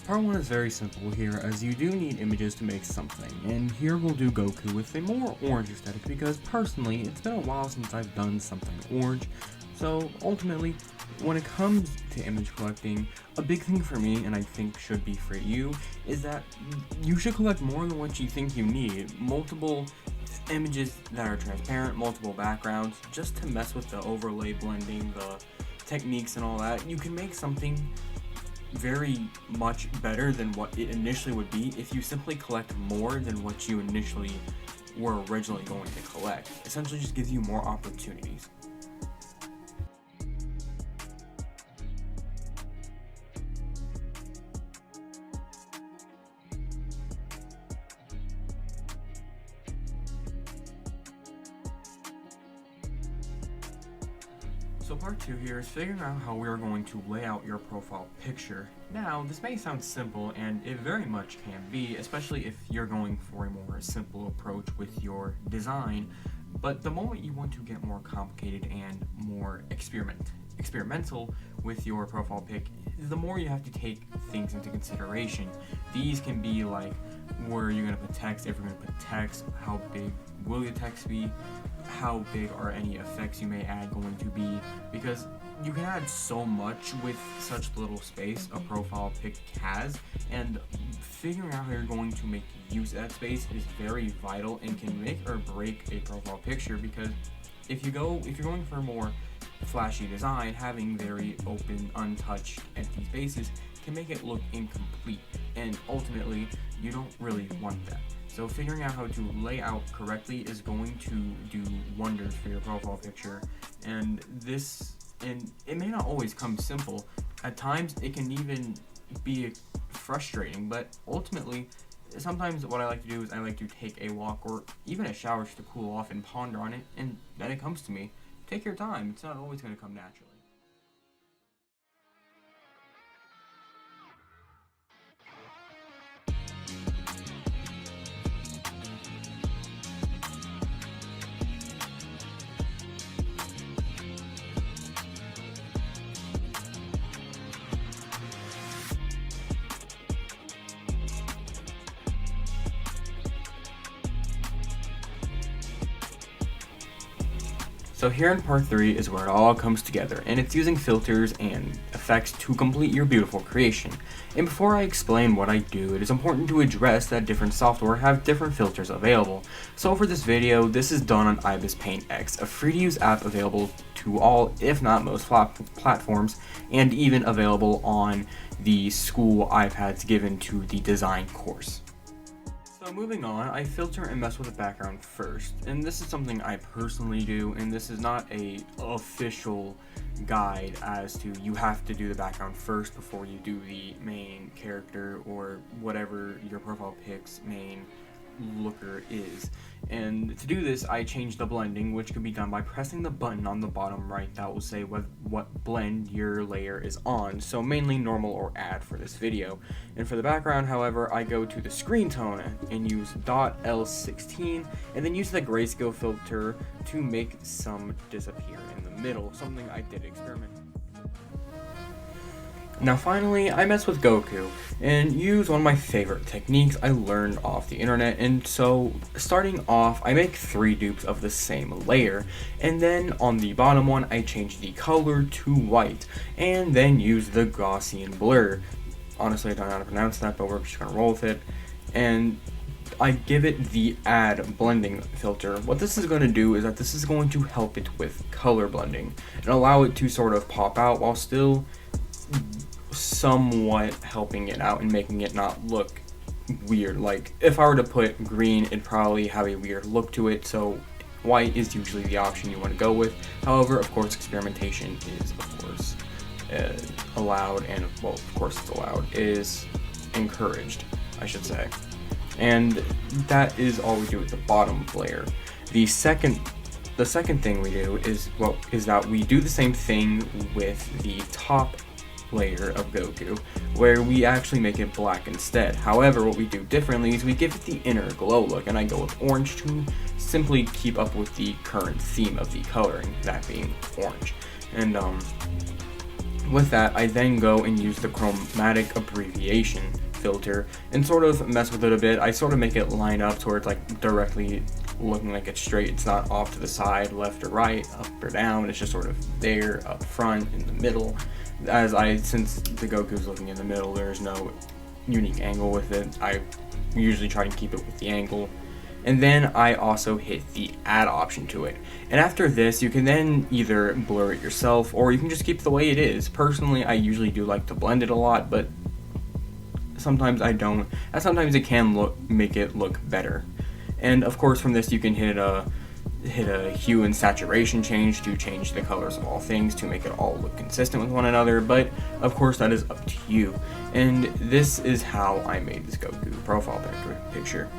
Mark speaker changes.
Speaker 1: Part 1 is very simple here, as you do need images to make something, and here we'll do Goku with a more orange aesthetic because personally, it's been a while since I've done something orange, so ultimately, when it comes to image collecting, a big thing for me, and I think should be for you, is that you should collect more than what you think you need. Multiple images that are transparent, multiple backgrounds, just to mess with the overlay blending, the techniques and all that. You can make something very much better than what it initially would be if you simply collect more than what you initially were originally going to collect. Essentially just gives you more opportunities. So part 2 here is figuring out how we are going to lay out your profile picture. Now, this may sound simple, and it very much can be, especially if you're going for a more simple approach with your design, but the moment you want to get more complicated and more experimental with your profile pic, the more you have to take things into consideration. These can be like, where you're going to put text, if you're going to put text, how big will your text be, how big are any effects you may add going to be, because you can add so much with such little space a profile pic has, and figuring out how you're going to make use of that space is very vital and can make or break a profile picture, because if you're going for a more flashy design, having very open, untouched, empty spaces can make it look incomplete, and ultimately you don't really want that. So figuring out how to lay out correctly is going to do wonders for your profile picture, and it may not always come simple. At times it can even be frustrating, but ultimately sometimes what I like to do is I like to take a walk or even a shower just to cool off and ponder on it, and then it comes to me. Take your time, it's not always going to come naturally. So here in part 3 is where it all comes together, and it's using filters and effects to complete your beautiful creation. And before I explain what I do, it is important to address that different software have different filters available. So for this video, this is done on IBIS Paint X, a free-to-use app available to all, if not most, platforms, and even available on the school iPads given to the design course. So moving on, I filter and mess with the background first, and this is something I personally do, and this is not a official guide as to you have to do the background first before you do the main character or whatever your profile pic's main looker is. And to do this, I change the blending, which can be done by pressing the button on the bottom right that will say what blend your layer is on, so mainly normal or add for this video. And for the background, however, I go to the screen tone and use .L16 and then use the grayscale filter to make some disappear in the middle, something I did experiment. Now finally, I mess with Goku and use one of my favorite techniques I learned off the internet, and so starting off, I make 3 dupes of the same layer, and then on the bottom one, I change the color to white, and then use the Gaussian blur. Honestly, I don't know how to pronounce that, but we're just gonna roll with it, and I give it the add blending filter. What this is going to do is that this is going to help it with color blending and allow it to sort of pop out while still somewhat helping it out and making it not look weird. Like if I were to put green, it'd probably have a weird look to it, so white is usually the option you want to go with. However, of course, experimentation is of course allowed, and well, of course it's allowed, is encouraged, I should say. And that is all we do with the bottom layer. The second thing we do is that we do the same thing with the top layer of Goku, where we actually make it black instead. However, what we do differently is we give it the inner glow look, and I go with orange to simply keep up with the current theme of the coloring, that being orange. And With that, I then go and use the chromatic abbreviation filter and sort of mess with it a bit. I sort of make it line up so it's like directly looking like it's straight. It's not off to the side, left or right, up or down. It's just sort of there, up front, in the middle. Since the Goku's looking in the middle, there's no unique angle with it. I usually try to keep it with the angle. And then I also hit the add option to it. And after this, you can then either blur it yourself or you can just keep it the way it is. Personally, I usually do like to blend it a lot, but sometimes I don't. And sometimes it can make it look better. And of course, from this, you can hit a hue and saturation change to change the colors of all things to make it all look consistent with one another. But of course, that is up to you. And this is how I made this Goku profile picture.